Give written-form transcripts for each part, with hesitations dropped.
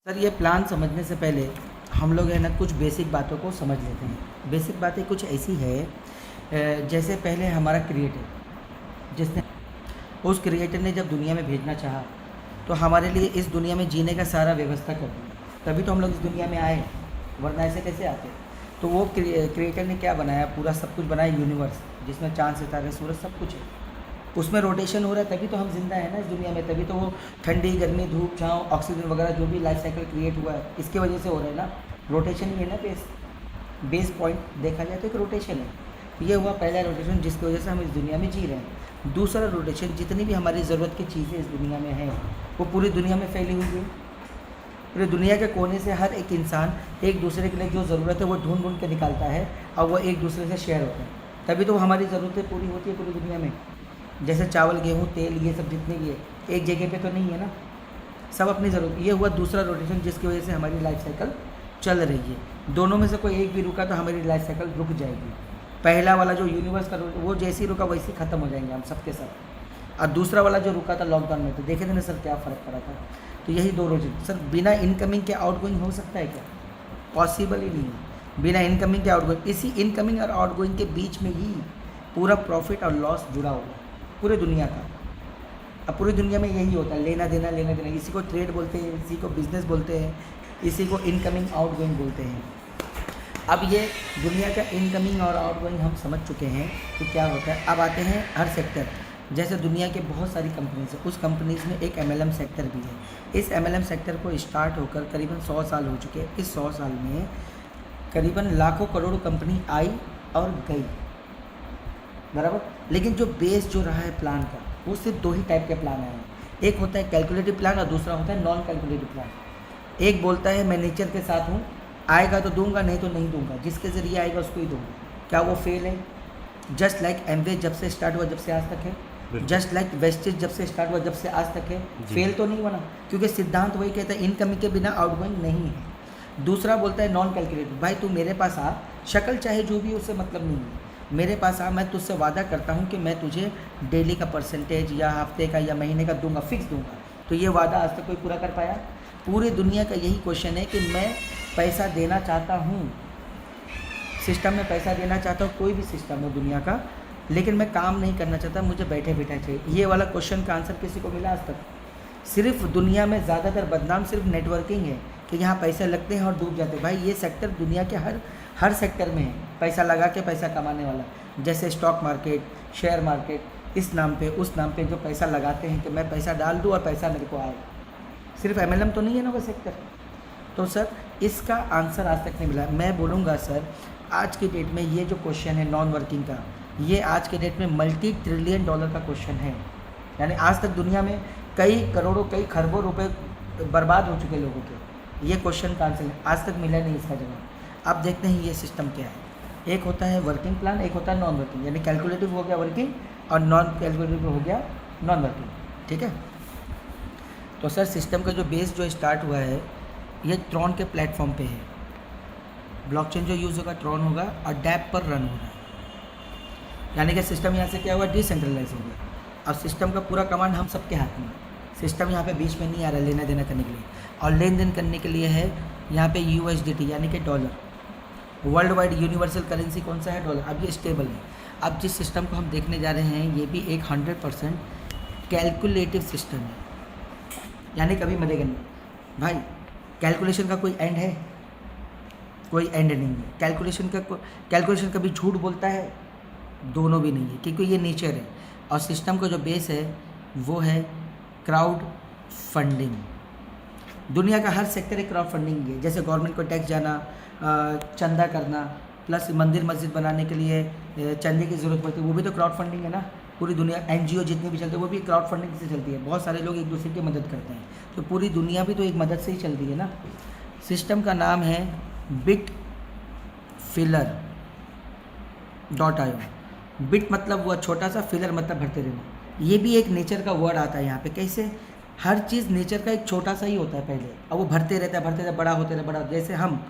Sir ये plan समझने से पहले हम लोग है ना कुछ बेसिक बातों को समझ लेते हैं। बेसिक बातें कुछ ऐसी है, जैसे पहले हमारा क्रिएटर जिसने उस क्रिएटर ने जब दुनिया में भेजना चाहा तो हमारे लिए इस दुनिया में जीने का सारा व्यवस्था कर दिया, तभी तो हम लोग इस दुनिया में आए, वरना ऐसे कैसे आते। तो वो क्रिएटर ने क्या बनाया, पूरा सब कुछ बनाया, यूनिवर्स जिसमें चाँद सितारे सूरज सब कुछ है, उसमें रोटेशन हो रहा है, तभी तो हम जिंदा हैं ना इस दुनिया में। तभी तो वो ठंडी गर्मी धूप छाँव ऑक्सीजन वगैरह जो भी लाइफ साइकिल क्रिएट हुआ है इसके वजह से हो रहा है ना। रोटेशन ही है ना बेस पॉइंट देखा जाए तो एक रोटेशन है। तो ये हुआ पहला रोटेशन जिसकी वजह से हम इस दुनिया में जी रहे हैं। दूसरा रोटेशन, जितनी भी हमारी ज़रूरत की चीज़ें इस दुनिया में हैं वो पूरी दुनिया में फैली हुई है। पूरी दुनिया के कोने से हर एक इंसान एक दूसरे के लिए जो ज़रूरत है वो ढूंढ ढूंढ के निकालता है और वो एक दूसरे से शेयर होता है, तभी तो हमारी ज़रूरतें पूरी होती है पूरी दुनिया में। जैसे चावल गेहूँ तेल ये सब जितने भी है एक जगह पे तो नहीं है ना, सब अपनी ज़रूरत। ये हुआ दूसरा रोटेशन जिसकी वजह से हमारी लाइफ साइकिल चल रही है। दोनों में से कोई एक भी रुका तो हमारी लाइफ साइकिल रुक जाएगी। पहला वाला जो यूनिवर्स का वो जैसे ही रुका वैसे ही ख़त्म हो जाएंगे हम सबके सब। और दूसरा वाला जो रुका था लॉकडाउन में, तो देखे थे ना सर क्या फ़र्क पड़ा था। तो यही दो रोटेशन सर, बिना इनकमिंग के आउटगोइंग हो सकता है क्या? पॉसिबल ही नहीं है बिना इनकमिंग के आउटगोइंग। इसी इनकमिंग और आउटगोइंग के बीच में ही पूरा प्रॉफिट और लॉस जुड़ा हुआ है पूरे दुनिया का। अब पूरी दुनिया में यही होता है, लेना देना लेना देना। इसी को ट्रेड बोलते हैं, इसी को बिजनेस बोलते हैं, इसी को इनकमिंग आउटगोइंग बोलते हैं। अब ये दुनिया का इनकमिंग और आउटगोइंग हम समझ चुके हैं कि क्या होता है। अब आते हैं हर सेक्टर। जैसे दुनिया के बहुत सारी कंपनीज है, उस कंपनीज में एक MLM सेक्टर भी है। इस MLM सेक्टर को स्टार्ट होकर करीबन 100 साल हो चुके हैं। इस 100 साल में करीबन लाखों करोड़ कंपनी आई और गई, बराबर। लेकिन जो बेस जो रहा है प्लान का, वो सिर्फ दो ही टाइप के प्लान आए हैं। एक होता है कैलकुलेटिव प्लान और दूसरा होता है नॉन कैलकुलेटिव प्लान। एक बोलता है मैं नेचर के साथ हूँ, आएगा तो दूंगा नहीं तो नहीं दूंगा, जिसके ज़रिए आएगा उसको ही दूंगा। क्या वो फेल है? जस्ट लाइक एमवे जब से स्टार्ट हुआ जब से आज तक है, जस्ट लाइक वेस्टेज जब से स्टार्ट हुआ जब से आज तक है, फेल तो नहीं बना, क्योंकि सिद्धांत वही कहता है इनकमिंग के बिना आउटगोइंग नहीं है। दूसरा बोलता है नॉन कैलकुलेटिव, भाई तू मेरे पास आ, शक्ल चाहे जो भी उससे मतलब नहीं है, मेरे पास आ, मैं तुझसे वादा करता हूँ कि मैं तुझे डेली का परसेंटेज या हफ्ते का या महीने का दूंगा, फिक्स दूंगा। तो ये वादा आज तक कोई पूरा कर पाया? पूरी दुनिया का यही क्वेश्चन है कि मैं पैसा देना चाहता हूँ, सिस्टम में पैसा देना चाहता हूँ, कोई भी सिस्टम हो दुनिया का, लेकिन मैं काम नहीं करना चाहता, मुझे बैठे बैठा चाहिए। ये वाला क्वेश्चन का आंसर किसी को मिला आज तक? सिर्फ दुनिया में ज़्यादातर बदनाम सिर्फ नेटवर्किंग है कि यहाँ पैसे लगते हैं और डूब जाते हैं। भाई ये सेक्टर दुनिया के हर सेक्टर में है, पैसा लगा के पैसा कमाने वाला। जैसे स्टॉक मार्केट, शेयर मार्केट, इस नाम पे उस नाम पे जो पैसा लगाते हैं कि मैं पैसा डाल दूँ और पैसा मेरे को आए। सिर्फ MLM तो नहीं है ना वो सेक्टर। तो सर इसका आंसर आज तक नहीं मिला। मैं बोलूँगा सर आज की डेट में ये जो क्वेश्चन है नॉन वर्किंग का, ये आज के डेट में $multi trillion का क्वेश्चन है। यानी आज तक दुनिया में कई करोड़ों कई खरबों रुपए बर्बाद हो चुके लोगों के। ये क्वेश्चन का आंसर आज तक मिला नहीं इसका जवाब। अब देखते हैं ये सिस्टम क्या है। एक होता है वर्किंग प्लान, एक होता है नॉन वर्किंग। यानी कैलकुलेटिव हो गया वर्किंग और नॉन कैलकुलेटिव हो गया नॉन वर्किंग, ठीक है। तो सर सिस्टम का जो बेस जो स्टार्ट हुआ है ये ट्रॉन के प्लेटफॉर्म पे है। ब्लॉकचेन जो यूज़ होगा ट्रॉन होगा और डैप पर रन हो रहा है। यानी कि सिस्टम यहाँ से क्या हुआ, डिसेंट्रलाइज हो गया। अब सिस्टम का पूरा कमांड हम सबके हाथ में। सिस्टम यहाँ पे बीच में नहीं आ रहा लेना देना करने के लिए, और लेन देन करने के लिए है यहाँ पे USDT यानी कि dollar. World wide universal currency कौन सा है? डॉलर। अब ये स्टेबल है। अब जिस सिस्टम को हम देखने जा रहे हैं ये भी एक 100% कैलकुलेटिव सिस्टम है, यानी कभी मरेगा नहीं। भाई कैलकुलेशन का कोई एंड है? कोई एंड नहीं है। कैलकुलेशन कभी झूठ बोलता है? दोनों भी नहीं है, क्योंकि ये नेचर है। और सिस्टम का जो बेस है वो है क्राउड फंडिंग। दुनिया का हर सेक्टर एक क्राउड फंडिंग है। जैसे गवर्नमेंट को टैक्स जाना, चंदा करना, प्लस मंदिर मस्जिद बनाने के लिए चंदे की ज़रूरत पड़ती है, वो भी तो क्राउड फंडिंग है ना। पूरी दुनिया NGO जितनी भी चलती है वो भी क्राउड फंडिंग से चलती है। बहुत सारे लोग एक दूसरे की मदद करते हैं, तो पूरी दुनिया भी तो एक मदद से ही चलती है ना। सिस्टम का नाम है Bitfiller.io। बिट मतलब हुआ छोटा सा, फिलर मतलब भरते रहना। ये भी एक नेचर का वर्ड आता है यहाँ पे। कैसे? हर चीज़ नेचर का एक छोटा सा ही होता है पहले, और वो भरते रहता है, बड़ा होते रहता है, बड़ा। जैसे हम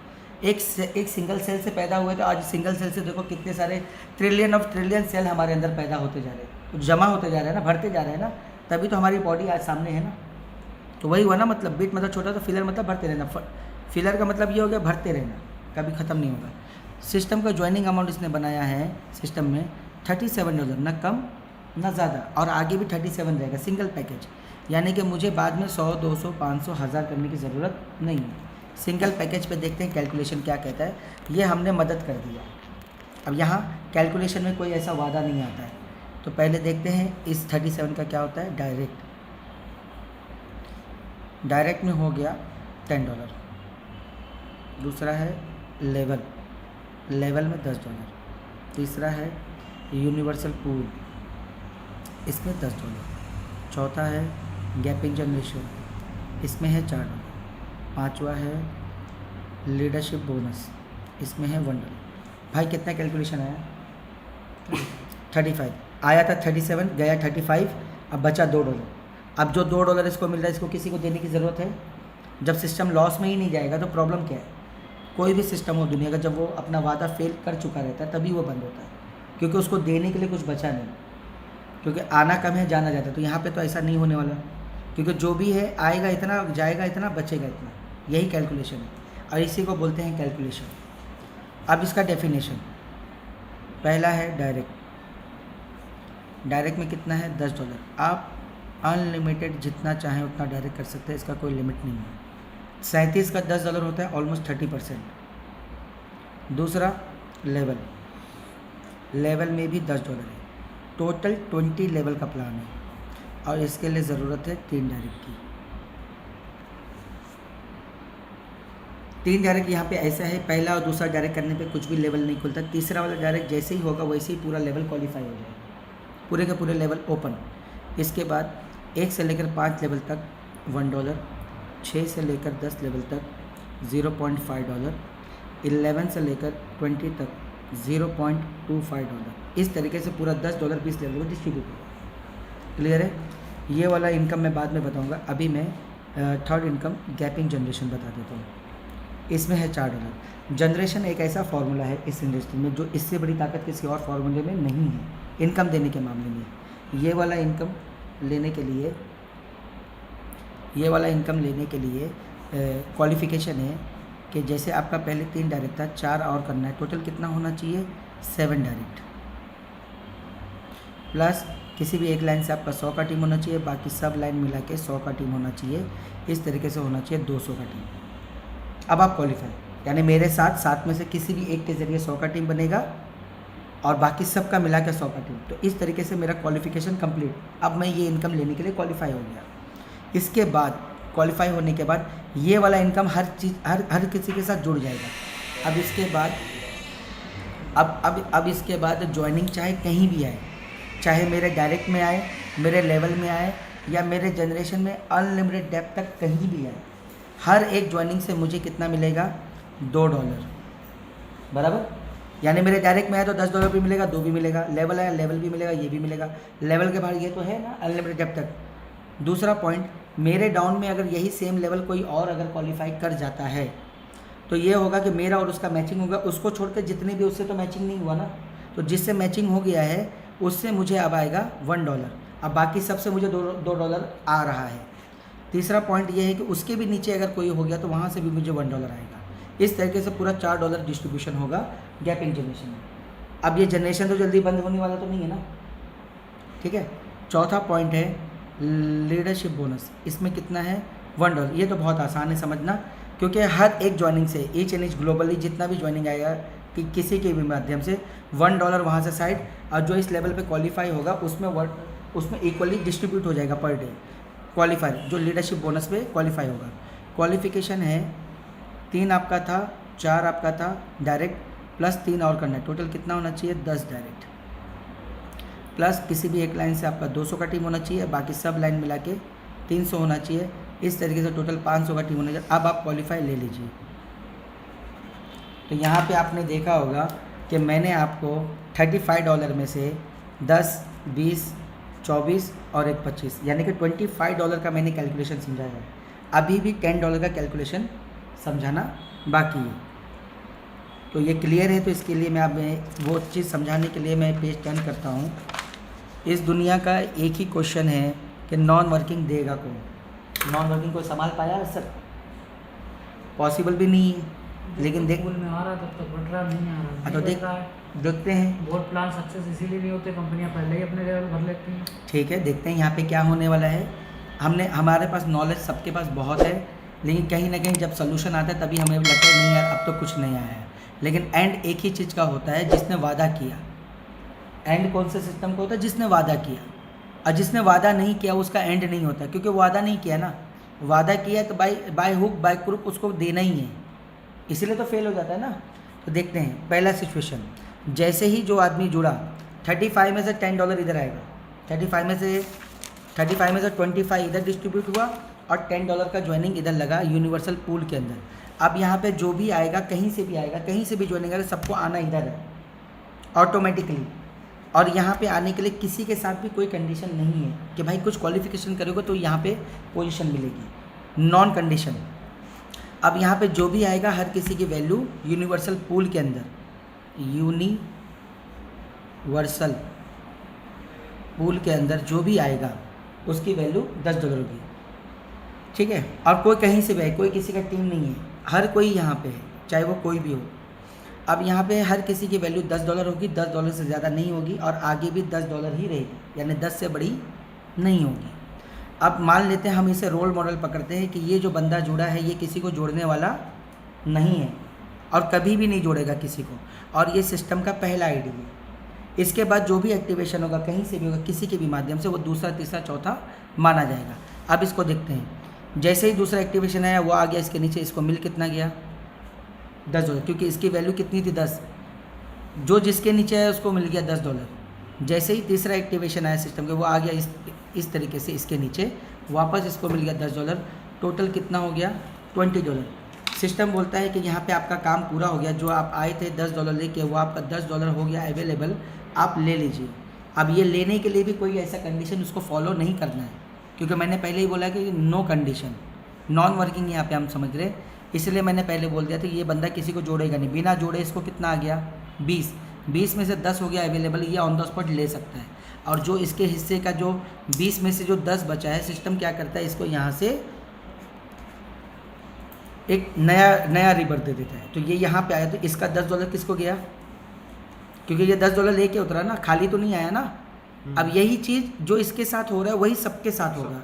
एक सिंगल सेल से पैदा हुए, तो आज सिंगल सेल से देखो कितने सारे ट्रिलियन सेल हमारे अंदर पैदा होते जा रहे हैं, तो जमा होते जा रहे हैं ना, भरते जा रहे हैं ना, तभी तो हमारी बॉडी आज सामने है ना। तो वही हुआ ना, मतलब बिट मतलब छोटा, तो फिलर मतलब भरते रहना। फिलर का मतलब ये हो गया भरते रहना, कभी ख़त्म नहीं होगा। सिस्टम का ज्वाइनिंग अमाउंट इसने बनाया है सिस्टम में $37, ना कम ना ज़्यादा, और आगे भी 37 रहेगा सिंगल पैकेज। यानी कि मुझे बाद में 100, 200, 500, 1000 करने की ज़रूरत नहीं है। सिंगल पैकेज पे देखते हैं कैलकुलेशन क्या कहता है। ये हमने मदद कर दिया। अब यहाँ कैलकुलेशन में कोई ऐसा वादा नहीं आता है, तो पहले देखते हैं इस 37 का क्या होता है। डायरेक्ट में हो गया $10। दूसरा है लेवल में $10। तीसरा है यूनिवर्सल पूल, इसमें $10। चौथा है गैपिंग जनरेशन, इसमें है $4। पांचवा है लीडरशिप बोनस, इसमें है $1। भाई कितना कैलकुलेशन आया? 35 आया था, 37 गया 35, अब बचा $2। अब जो $2 इसको मिल रहा है, इसको किसी को देने की ज़रूरत है? जब सिस्टम लॉस में ही नहीं जाएगा तो प्रॉब्लम क्या है? कोई भी सिस्टम हो दुनिया का, जब वो अपना वादा फेल कर चुका रहता है तभी वो बंद होता है, क्योंकि उसको देने के लिए कुछ बचा नहीं, क्योंकि आना कम है जाना ज़्यादा। तो यहाँ पे तो ऐसा नहीं होने वाला, क्योंकि जो भी है आएगा इतना, जाएगा इतना, बचेगा इतना। यही कैलकुलेशन है और इसी को बोलते हैं कैलकुलेशन। अब इसका डेफिनेशन, पहला है डायरेक्ट में कितना है? $10। आप अनलिमिटेड जितना चाहें उतना डायरेक्ट कर सकते हैं, इसका कोई लिमिट नहीं है। 37 का $10 होता है, ऑलमोस्ट 30%। दूसरा लेवल में भी $10 है। टोटल 20 लेवल का प्लान है और इसके लिए ज़रूरत है 3 डायरेक्ट की। 3 डायरेक्ट यहाँ पे ऐसा है, पहला और दूसरा डायरेक्ट करने पे कुछ भी लेवल नहीं खुलता। तीसरा वाला डायरेक्ट जैसे ही होगा वैसे ही पूरा लेवल क्वालिफाई हो जाएगा, पूरे के पूरे लेवल ओपन। इसके बाद 1 से लेकर 5 लेवल तक $1, 6 से लेकर 10 लेवल तक $0.5, 11 से लेकर 20 तक $0.25। इस तरीके से पूरा $10 20 लेवल को डिस्ट्रीब्यूट होगा। क्लियर है? ये वाला इनकम मैं बाद में बताऊंगा। अभी मैं थर्ड इनकम गैपिंग जनरेशन बता देता हूँ। इसमें है $4। जनरेशन एक ऐसा फार्मूला है इस इंडस्ट्री में जो इससे बड़ी ताकत किसी और फार्मूले में नहीं है इनकम देने के मामले में। ये वाला इनकम लेने के लिए क्वालिफ़िकेशन है कि जैसे आपका पहले 3 डायरेक्ट था, 4 और करना है। टोटल कितना होना चाहिए? 7 डायरेक्ट, प्लस किसी भी एक लाइन से आपका 100 का टीम होना चाहिए, बाकी सब लाइन मिला के 100 का टीम होना चाहिए। इस तरीके से होना चाहिए 200 का टीम। अब आप क्वालिफाई, यानी मेरे साथ में से किसी भी एक के ज़रिए 100 का टीम बनेगा और बाकी सब का मिला के 100 का टीम। तो इस तरीके से मेरा क्वालिफिकेशन कंप्लीट। अब मैं ये इनकम लेने के लिए क्वालिफाई हो गया। इसके बाद क्वालिफाई होने के बाद ये वाला इनकम हर किसी के साथ जुड़ जाएगा। अब इसके बाद अब इसके बाद ज्वाइनिंग चाहे कहीं भी आए, चाहे मेरे डायरेक्ट में आए, मेरे लेवल में आए, या मेरे जनरेशन में अनलिमिटेड डेप्थ तक कहीं भी आए, हर एक ज्वाइनिंग से मुझे कितना मिलेगा? $2 बराबर। यानी मेरे डायरेक्ट में आया तो $10 भी मिलेगा, 2 भी मिलेगा। लेवल आया, लेवल भी मिलेगा, ये भी मिलेगा। लेवल के बाहर ये तो है ना अनलिमिटेड डेप्थ तक। दूसरा पॉइंट, मेरे डाउन में अगर यही सेम लेवल कोई और अगर क्वालिफाई कर जाता है तो ये होगा कि मेरा और उसका मैचिंग होगा। उसको छोड़कर जितने भी, उससे तो मैचिंग नहीं हुआ ना, तो जिससे मैचिंग हो गया है उससे मुझे अब आएगा $1। अब बाकी सबसे मुझे $2 आ रहा है। तीसरा पॉइंट ये है कि उसके भी नीचे अगर कोई हो गया तो वहाँ से भी मुझे $1 आएगा। इस तरीके से पूरा $4 डिस्ट्रीब्यूशन होगा गैपिंग जनरेशन में। अब ये जनरेशन तो जल्दी बंद होने वाला तो नहीं है ना, ठीक है। चौथा पॉइंट है लीडरशिप बोनस। इसमें कितना है? $1। ये तो बहुत आसान है समझना, क्योंकि हर एक ज्वाइनिंग से ईच एंड ईच ग्लोबली जितना भी ज्वाइनिंग आएगा कि किसी के भी माध्यम से $1 वहाँ से साइड, और जो इस लेवल पे क्वालिफाई होगा उसमें इक्वली डिस्ट्रीब्यूट हो जाएगा पर डे। क्वालिफाई जो लीडरशिप बोनस पे क्वालिफाई होगा। क्वालिफिकेशन है 3 आपका था, 4 आपका था डायरेक्ट, प्लस 3 और करना है। टोटल कितना होना चाहिए? 10 डायरेक्ट, प्लस किसी भी एक लाइन से आपका 200 का टीम होना चाहिए, बाकी सब लाइन मिला के 300 होना चाहिए। इस तरीके से टोटल 500 का टीम होना चाहिए। अब आप क्वालिफाई ले लीजिए। तो यहाँ पे आपने देखा होगा कि मैंने आपको $35 में से 10, 20, 24 और एक 25, यानी कि $25 का मैंने कैलकुलेशन समझाया है। अभी भी $10 का कैलकुलेशन समझाना बाकी है। तो ये क्लियर है? तो इसके लिए मैं वो चीज़ समझाने के लिए मैं पेज टर्न करता हूँ। इस दुनिया का एक ही क्वेश्चन है कि नॉन वर्किंग देगा कौन? नॉन वर्किंग कोई संभाल पाया सर? पॉसिबल भी नहीं है, लेकिन देख स्कूल में आ रहा तब तक बढ़ रहा, नहीं आ रहा, तो नहीं देख बढ़ रहा है। देखते हैं। बहुत प्लान सक्सेस इसीलिए नहीं होते, कंपनियां पहले ही अपने लेवल भर लेती हैं। ठीक है, देखते हैं यहाँ पे क्या होने वाला है। हमारे पास नॉलेज सबके पास बहुत है, लेकिन कहीं ना कहीं जब सोल्यूशन आता है तभी हमें लगता है नहीं यार अब तो कुछ नहीं आया है। लेकिन एंड एक ही चीज़ का होता है, जिसने वादा किया। एंड कौन से सिस्टम का होता है? जिसने वादा किया। और जिसने वादा नहीं किया उसका एंड नहीं होता, क्योंकि वादा नहीं किया ना। वादा किया तो बाय हुक बाय क्रुक उसको देना ही है, इसीलिए तो फेल हो जाता है ना। तो देखते हैं पहला सिचुएशन। जैसे ही जो आदमी जुड़ा, 35 में से $10 इधर आएगा, 35 में से 25 इधर डिस्ट्रीब्यूट हुआ और $10 का ज्वाइनिंग इधर लगा यूनिवर्सल पूल के अंदर। अब यहाँ पे जो भी आएगा, कहीं से भी आएगा, कहीं से भी ज्वाइनिंग आएगा, सबको आना इधर है ऑटोमेटिकली। और यहाँ पे आने के लिए किसी के साथ भी कोई कंडीशन नहीं है कि भाई कुछ क्वालिफिकेशन करोगे तो यहाँ पे पोजीशन मिलेगी, नॉन कंडीशन। अब यहाँ पे जो भी आएगा हर किसी की वैल्यू यूनिवर्सल पूल के अंदर, यूनिवर्सल पूल के अंदर जो भी आएगा उसकी वैल्यू $10 होगी। ठीक है, और कोई कहीं से भी आए, कोई किसी का टीम नहीं है, हर कोई यहाँ पे है, चाहे वो कोई भी हो। अब यहाँ पे हर किसी की वैल्यू $10 होगी, $10 से ज़्यादा नहीं होगी और आगे भी $10 ही रहेगी, यानी 10 से बड़ी नहीं होगी। अब मान लेते हैं हम इसे रोल मॉडल पकड़ते हैं कि ये जो बंदा जुड़ा है ये किसी को जोड़ने वाला नहीं है और कभी भी नहीं जोड़ेगा किसी को, और ये सिस्टम का पहला आईडी है। इसके बाद जो भी एक्टिवेशन होगा कहीं से भी होगा, किसी के भी माध्यम से, वो दूसरा तीसरा चौथा माना जाएगा। अब इसको देखते हैं। जैसे ही दूसरा एक्टिवेशन आया वो आ गया, इसके नीचे इसको मिल कितना गया? $10, क्योंकि इसकी वैल्यू कितनी थी? 10। जो जिसके नीचे आया उसको मिल गया $10। जैसे ही तीसरा एक्टिवेशन आया सिस्टम के, वो आ गया इस तरीके से इसके नीचे, वापस इसको मिल गया $10। टोटल कितना हो गया? $20। सिस्टम बोलता है कि यहाँ पे आपका काम पूरा हो गया, जो आप आए थे $10 लेके, वो आपका $10 हो गया अवेलेबल, आप ले लीजिए। अब ये लेने के लिए भी कोई ऐसा कंडीशन उसको फॉलो नहीं करना है, क्योंकि मैंने पहले ही बोला कि नो कंडीशन, नॉन वर्किंग यहाँ पे हम समझ रहे, इसलिए मैंने पहले बोल दिया था ये बंदा किसी को जोड़ेगा नहीं। बिना जोड़े इसको कितना आ गया? 20 में से 10 हो गया अवेलेबल, ये ऑन द स्पॉट ले सकता है। और जो इसके हिस्से का जो 20 में से जो 10 बचा है, सिस्टम क्या करता है, इसको यहाँ से एक नया रिबर्थ दे देता है। तो ये यहाँ पे आया, तो इसका $10 किसको गया? क्योंकि ये $10 लेके उतरा ना, खाली तो नहीं आया ना। अब यही चीज़ जो इसके साथ हो रहा है वही सबके साथ होगा,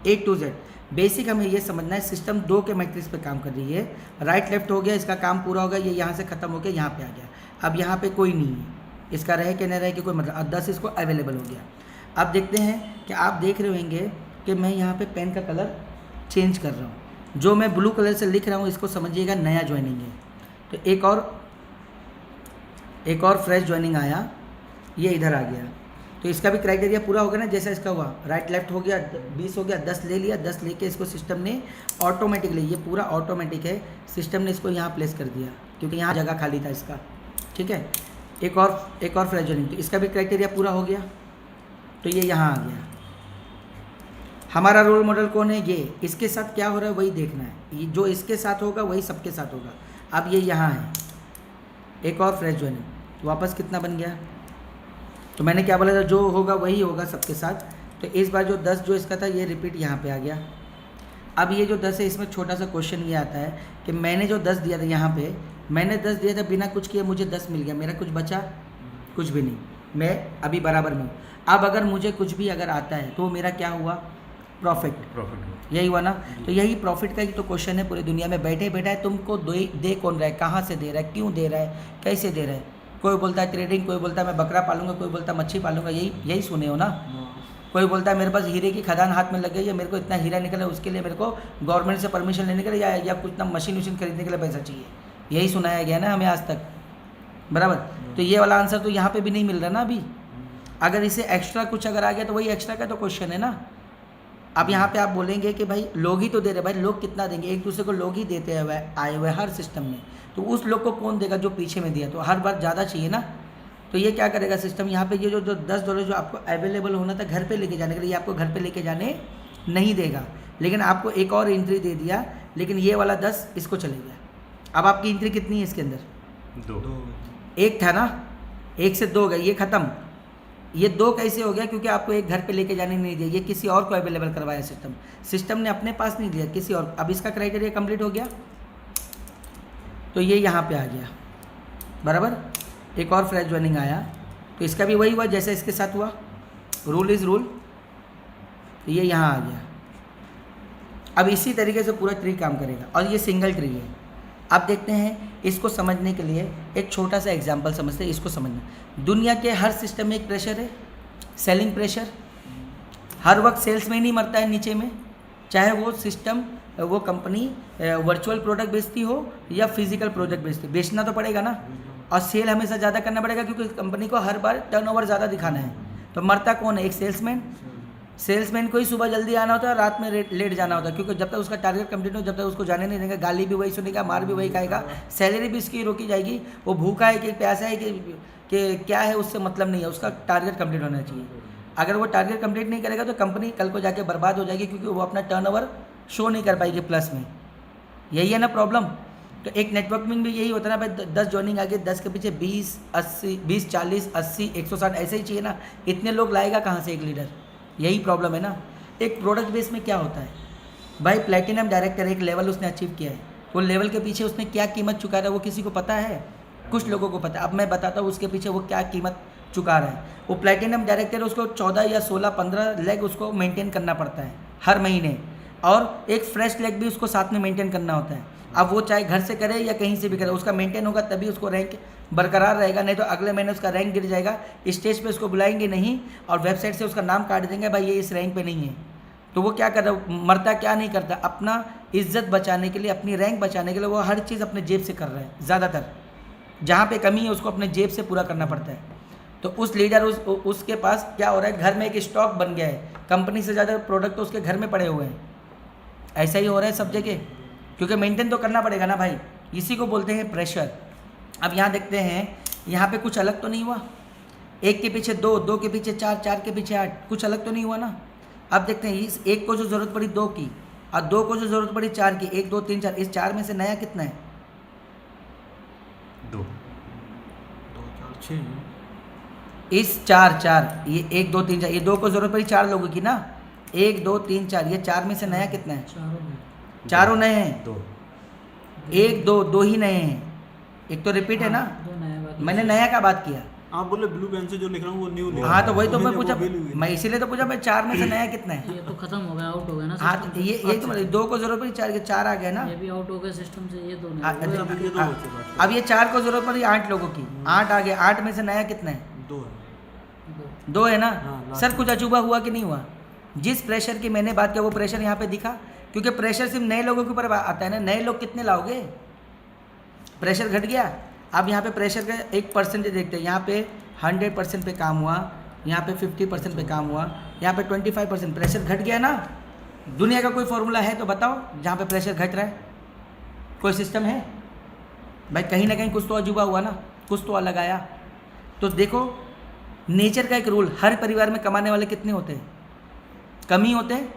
A to Z। बेसिक हमें ये समझना है, सिस्टम 2 के मैट्रिक्स पे काम कर रही है। राइट लेफ्ट हो गया, इसका काम पूरा हो गया, ये यहाँ से ख़त्म हो गया, यहाँ पे आ गया। अब यहाँ पे कोई नहीं है, इसका रहे कि नहीं रहे कि कोई मतलब, अब 10 इसको अवेलेबल हो गया। अब देखते हैं कि आप देख रहे होंगे कि मैं यहाँ पे पेन का कलर चेंज कर रहा हूँ। जो मैं ब्लू कलर से लिख रहा हूँ इसको समझिएगा नया ज्वाइनिंग है। तो एक और फ्रेश ज्वाइनिंग आया, ये इधर आ गया। तो इसका भी क्राइटेरिया पूरा हो गया ना, जैसा इसका हुआ, राइट लेफ्ट हो गया, 20 हो गया, 10 ले लिया, 10 लेके इसको सिस्टम ने ऑटोमेटिकली, ये पूरा ऑटोमेटिक है, सिस्टम ने इसको यहाँ प्लेस कर दिया क्योंकि यहाँ जगह खाली था इसका। ठीक है, एक और फ्रेश ज्वाइनिंग, तो इसका भी क्राइटेरिया पूरा हो गया, तो ये यहाँ आ गया। हमारा रोल मॉडल कौन है? ये। इसके साथ क्या हो रहा है वही देखना है, ये जो इसके साथ होगा वही सबके साथ होगा। अब ये यहाँ है, एक और फ्रेश ज्वाइनिंग, वापस कितना बन गया? तो मैंने क्या बोला था, जो होगा वही होगा सबके साथ। तो इस बार जो 10 जो इसका था ये रिपीट यहाँ पे आ गया। अब ये जो 10 है इसमें छोटा सा क्वेश्चन ये आता है कि मैंने जो 10 दिया था, यहाँ पे मैंने 10 दिया था, बिना कुछ किए मुझे 10 मिल गया, मेरा कुछ बचा? कुछ भी नहीं, मैं अभी बराबर में हूँ। अब अगर मुझे कुछ भी अगर आता है तो मेरा क्या हुआ? प्रॉफिट यही हुआ ना। तो यही प्रॉफिट का ही तो क्वेश्चन है पूरी दुनिया में। बैठे बैठा है तुमको दे कौन रहा है, कहाँ से दे रहा है, क्यों दे रहा है, कैसे दे रहा है? कोई बोलता है ट्रेडिंग, कोई बोलता है मैं बकरा पालूंगा, कोई बोलता है मच्छी पालूंगा, यही सुने हो ना। कोई बोलता है मेरे पास हीरे की खदान हाथ में लग गई है, मेरे को इतना हीरा निकला, उसके लिए मेरे को गवर्नमेंट से परमिशन लेने के लिए या कुछ ना मशीन वशीन खरीदने के लिए पैसा चाहिए। यही सुनाया गया ना हमें आज तक, बराबर। तो ये वाला आंसर तो यहाँ पे भी नहीं मिल रहा ना अभी। अगर इसे एक्स्ट्रा कुछ अगर आ गया तो वही एक्स्ट्रा का तो क्वेश्चन है ना। अब यहाँ पे आप बोलेंगे कि भाई लोग ही तो दे रहे, भाई लोग कितना देंगे? एक दूसरे को लोग ही देते हुए आए हुए हर सिस्टम में, तो उस लोग को कौन देगा जो पीछे में दिया? तो हर बार ज़्यादा चाहिए ना। तो ये क्या करेगा सिस्टम, यहाँ पे ये जो $10 जो आपको अवेलेबल होना था घर पे लेके जाने के लिए, ये आपको घर पे लेके जाने नहीं देगा, लेकिन आपको एक और एंट्री दे दिया, लेकिन ये वाला 10 इसको चले गया। अब आपकी एंट्री कितनी है इसके अंदर? 2। एक था ना, 1 से 2 गए, ये ख़त्म। ये 2 कैसे हो गया? क्योंकि आपको एक घर पे लेके जाने नहीं दिया, ये किसी और को अवेलेबल करवाया सिस्टम ने अपने पास नहीं दिया, किसी और। अब इसका क्राइटेरिया कंप्लीट हो गया, तो ये यहाँ पे आ गया बराबर। एक और फ्रेश ज्वाइनिंग आया, तो इसका भी वही हुआ जैसे इसके साथ हुआ, रूल इज़ रूल, तो ये यहाँ आ गया। अब इसी तरीके से पूरा ट्री काम करेगा, और ये सिंगल ट्री है। अब देखते हैं इसको समझने के लिए एक छोटा सा एग्जांपल समझते हैं, इसको समझना। दुनिया के हर सिस्टम में एक प्रेशर है, सेलिंग प्रेशर। हर वक्त सेल्स में ही नहीं मरता है नीचे में, चाहे वो सिस्टम, वो कंपनी वर्चुअल प्रोडक्ट बेचती हो या फिजिकल प्रोडक्ट बेचती, बेचना तो पड़ेगा ना, और सेल हमेशा ज़्यादा करना पड़ेगा, क्योंकि कंपनी को हर बार टर्नओवर ज़्यादा दिखाना है। तो मरता कौन है? एक सेल्समैन। सेल्समैन को ही सुबह जल्दी आना होता है, रात में लेट जाना होता है, क्योंकि जब तक उसका टारगेट कंप्लीट हो, जब तक उसको जाने नहीं देंगे, गाली भी वही सुनेगा, मार भी वही खाएगा, सैलरी भी इसकी रोकी जाएगी। वो भूखा है कि प्यासा है कि क्या है, उससे मतलब नहीं है, उसका टारगेट कंप्लीट होना चाहिए। अगर वो टारगेट कंप्लीट नहीं करेगा तो कंपनी कल को जाके बर्बाद हो जाएगी, क्योंकि वो अपना टर्नओवर शो नहीं कर पाएगी प्लस में। यही है ना प्रॉब्लम। तो एक नेटवर्क में भी यही होता है ना भाई, 10 ज्वाइनिंग आगे, 10 के पीछे 20, 80, 20, 40, 80, 160 ऐसे ही चाहिए ना। इतने लोग लाएगा कहाँ से एक लीडर? यही प्रॉब्लम है ना। एक प्रोडक्ट बेस में क्या होता है भाई, प्लैटिनम डायरेक्टर एक लेवल उसने अचीव किया है, वो लेवल के पीछे उसने क्या कीमत चुका रहा है वो किसी को पता है? कुछ लोगों को पता है। अब मैं बताता हूँ उसके पीछे वो क्या कीमत चुका रहा है। वो प्लैटिनम डायरेक्टर, उसको 14 या 16, 15 लेग उसको मेंटेन करना पड़ता है हर महीने, और एक फ्रेश लेग भी उसको साथ में मेंटेन करना होता है। अब वो चाहे घर से करे या कहीं से भी करे, उसका मेंटेन होगा तभी उसको रैंक बरकरार रहेगा, नहीं तो अगले महीने उसका रैंक गिर जाएगा। स्टेज पे उसको बुलाएंगे नहीं, और वेबसाइट से उसका नाम काट देंगे, भाई ये इस रैंक पे नहीं है। तो वो क्या कर रहा है? मरता क्या नहीं करता, अपना इज्जत बचाने के लिए, अपनी रैंक बचाने के लिए वो हर चीज़ अपने जेब से कर रहा है। ज़्यादातर जहाँ पे कमी है उसको अपने जेब से पूरा करना पड़ता है। तो उस लीडर उसके पास क्या हो रहा है, घर में एक स्टॉक बन गया है, कंपनी से ज़्यादा प्रोडक्ट तो उसके घर में पड़े हुए हैं। ऐसा ही हो रहा है सब जगह, क्योंकि मेंटेन तो करना पड़ेगा ना भाई। इसी को बोलते हैं प्रेशर। अब यहाँ देखते हैं, यहाँ पे कुछ अलग तो नहीं हुआ, 1 के पीछे 2, 2 के पीछे 4, 4 के पीछे 8, कुछ अलग तो नहीं हुआ ना। अब देखते हैं इस 1 को जो ज़रूरत पड़ी 2 की, और 2 को जो ज़रूरत पड़ी 4 की, 1, 2, 3, 4, इस 4 में से नया कितना है? 2, 4, 6। इस 4, ये 1, 2, 3, 4, ये 2 को ज़रूरत पड़ी 4 लोगों की ना, 1, 2, 3, 4, ये 4 में से नया कितना है? चारों नए हैं। 2, 1, 2, 2 ही नए हैं, एक तो रिपीट है ना। मैंने नया का बात किया। आप बोले ब्लू पेन से जो लिख रहा हूँ वो न्यू लिख हाँ तो वही तो मैं वो पूछा, भी न्यू है। मैं इसीलिए तो पूछा भाई 4 में से नया कितना है? ये तो खत्म हो गया, आउट हो गया ना हाँ system तो से। ये तो मतलब 2 को जरूरत पड़ी 4 के 4 आ गए ना। ये भी आउट हो गया सिस्टम से, ये दोनों हाँ, हो गए। अब ये दो हो चुका है। अब ये 4 को जरूरत पड़ी 8 लोगों की, 8 आ गए, 8 में से नया कितना है? 2 है। 2 है ना। हाँ, last सर कुछ अचूबा हुआ कि नहीं हुआ? जिस प्रेशर की मैंने बात किया वो प्रेशर यहाँ पे दिखा, क्योंकि प्रेशर सिर्फ नए लोगों के ऊपर आता है ना। नए लोग कितने लाओगे? प्रेशर घट गया। अब यहाँ पे प्रेशर का एक परसेंटेज देखते हैं, यहाँ पे 100% पे काम हुआ, यहाँ पे 50% पे काम हुआ, यहाँ पे 25%, प्रेशर घट गया ना। दुनिया का कोई फॉर्मूला है तो बताओ जहाँ पे प्रेशर घट रहा है? कोई सिस्टम है भाई? कहीं ना कहीं कुछ तो अजूबा हुआ ना, कुछ तो अलग आया। तो देखो नेचर का एक रूल, हर परिवार में कमाने वाले कितने होते हैं? कम ही होते हैं,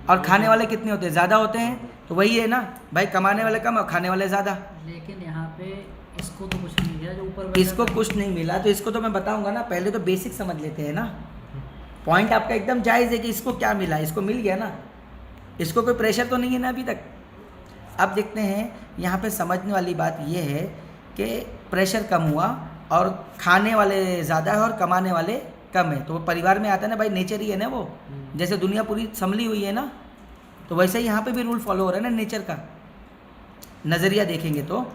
और खाने वाले कितने होते हैं? ज़्यादा होते हैं। तो वही है ना भाई, कमाने वाले कम और खाने वाले ज़्यादा। लेकिन यहाँ पे इसको तो कुछ नहीं मिला, जो ऊपर बैठा इसको था। कुछ नहीं मिला तो इसको तो मैं बताऊंगा ना। पहले तो बेसिक समझ लेते हैं ना। पॉइंट आपका एकदम जायज़ है कि इसको क्या मिला, इसको मिल गया ना, इसको कोई प्रेशर तो नहीं है ना अभी तक। अब देखते हैं यहाँ पे समझने वाली बात ये है कि प्रेशर कम हुआ और खाने वाले ज़्यादा है और कमाने वाले कम है। तो वो परिवार में आता है ना भाई, नेचर ही है ना वो। जैसे दुनिया पूरी संभली हुई है ना, तो वैसे ही यहाँ पे भी रूल फॉलो हो रहा है ना नेचर का। नज़रिया देखेंगे तो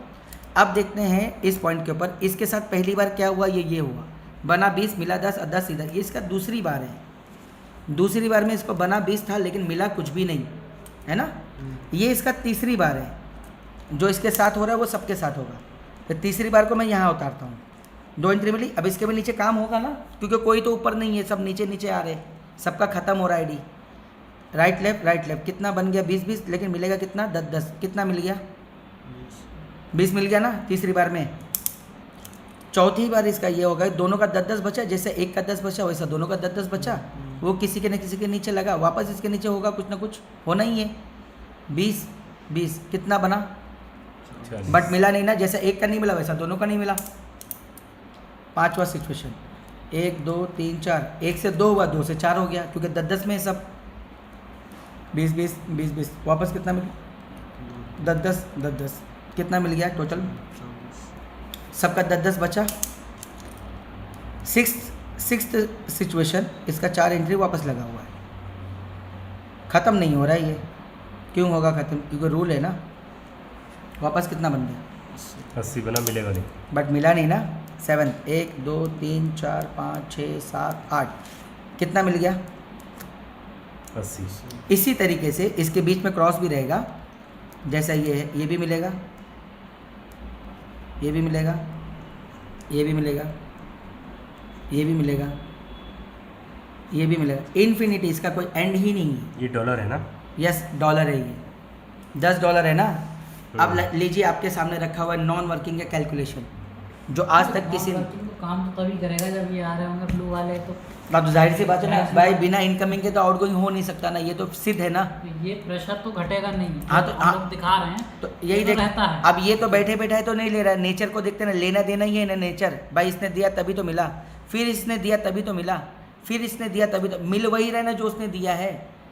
अब देखते हैं इस पॉइंट के ऊपर। इसके साथ पहली बार क्या हुआ, ये हुआ, बना 20 मिला 10 और 10 इधर। ये इसका दूसरी बार है। दूसरी बार में इसको बना 20 था लेकिन मिला कुछ भी नहीं, है ना। ये इसका तीसरी बार है। जो इसके साथ हो रहा है वो सबके साथ होगा। तो तीसरी बार को मैं यहाँ उतारता हूँ, 2 एंट्री मिली। अब इसके भी नीचे काम होगा ना, क्योंकि कोई तो ऊपर नहीं है, सब नीचे नीचे आ रहे, सबका ख़त्म हो रहा है आईडी। राइट लेफ्ट कितना बन गया? 20 लेकिन मिलेगा कितना? 10 कितना मिल गया? 20 मिल गया ना तीसरी बार में। चौथी बार इसका ये होगा, दोनों का 10 बचा। जैसे एक का 10 बचा वैसा दोनों का 10 बचा। वो किसी के न किसी के नीचे लगा, वापस इसके नीचे होगा, कुछ ना कुछ होना ही है। 20 कितना बना? बट मिला नहीं ना। जैसे एक का नहीं मिला वैसा दोनों का नहीं मिला। 5वां सिचुएशन, 1 2 3 4, 1 से 2 हुआ, 2 से 4 हो गया, क्योंकि 10 में सब 20 20 20 20, वापस कितना मिल 10 10 कितना मिल गया टोटल? 24। सबका 10 बचा। सिक्स्थ सिचुएशन, इसका 4 एंट्री वापस लगा हुआ है, ख़त्म नहीं हो रहा है ये। क्यों होगा ख़त्म? क्योंकि रूल है ना। वापस कितना बन गया? 80 बना, मिलेगा नहीं। बट मिला नहीं ना। 7 1 2 3 4 5 6 7 8, कितना मिल गया? 80। इसी तरीके से इसके बीच में क्रॉस भी रहेगा, जैसा ये है, ये भी मिलेगा, ये भी मिलेगा, ये भी मिलेगा, ये भी मिलेगा, ये भी मिलेगा, इन्फिनिटी, इसका कोई एंड ही नहीं है। ये डॉलर है ना? यस, डॉलर है ये, $10 है ना। अब लीजिए, आपके सामने रखा हुआ है नॉन वर्किंग का कैलकुलेशन, जो आज तक किसी ने, तो काम तो तभी करेगा जब ये आ रहे होंगे ब्लू वाले। तो अब तो जाहिर सी बात है ना भाई, बिना इनकमिंग के तो आउटगोइंग हो नहीं सकता ना, ये तो सिद्ध है ना। ये प्रेशर तो घटेगा नहीं। हाँ, तो हम लोग दिखा रहे हैं तो यही ये देख, तो रहता है। अब ये तो बैठे बैठाए तो नहीं ले रहा है, नेचर को देखते ना, लेना देना ही है ना नेचर। भाई इसने दिया तभी तो मिला, फिर इसने दिया तभी तो मिला, फिर इसने दिया तभी तो मिल वही रहा है ना जो उसने दिया है।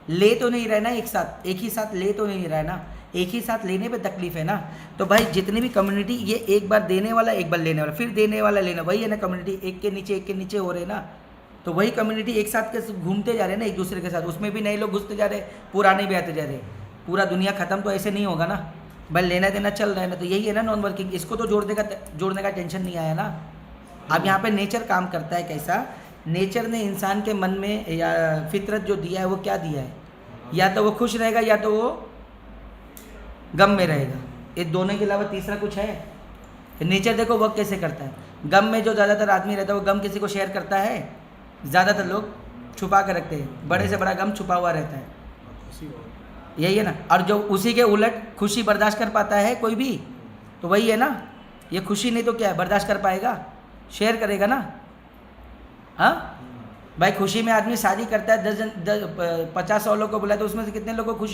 ले तो नहीं रहना एक साथ, एक ही साथ ले तो नहीं रहा है ना, एक ही साथ लेने पे तकलीफ है ना। तो भाई जितनी भी कम्युनिटी, ये एक बार देने वाला, एक बार लेने वाला, फिर देने वाला लेना, वही है ना कम्युनिटी, एक के नीचे हो रहे ना। तो वही कम्युनिटी एक साथ के घूमते जा रहे हैं ना एक दूसरे के साथ, उसमें भी नए लोग घुसते जा रहे, पुराने भी आते जा रहे। पूरा दुनिया ख़त्म तो ऐसे नहीं होगा ना भाई, लेना देना चल रहा है ना। तो यही है ना नॉन वर्किंग, इसको तो जोड़ने का टेंशन नहीं आया ना। अब यहाँ पे नेचर काम करता है कैसा? नेचर ने इंसान के मन में या फितरत जो दिया है वो क्या दिया है? या तो वो खुश रहेगा या तो वो गम में रहेगा, ये दोनों के अलावा तीसरा कुछ है? नेचर देखो वर्क कैसे करता है। गम में जो ज़्यादातर आदमी रहता है वो गम किसी को शेयर करता है? ज़्यादातर लोग छुपा कर रखते हैं, बड़े से बड़ा गम छुपा हुआ रहता है, यही है ना। और जो उसी के उलट खुशी बर्दाश्त कर पाता है कोई भी, तो वही है ना। ये खुशी नहीं तो क्या है, बर्दाश्त कर पाएगा, शेयर करेगा ना। हाँ भाई, खुशी में आदमी शादी करता है, 50-100 लोग को बुलाए तो उसमें से कितने लोगों को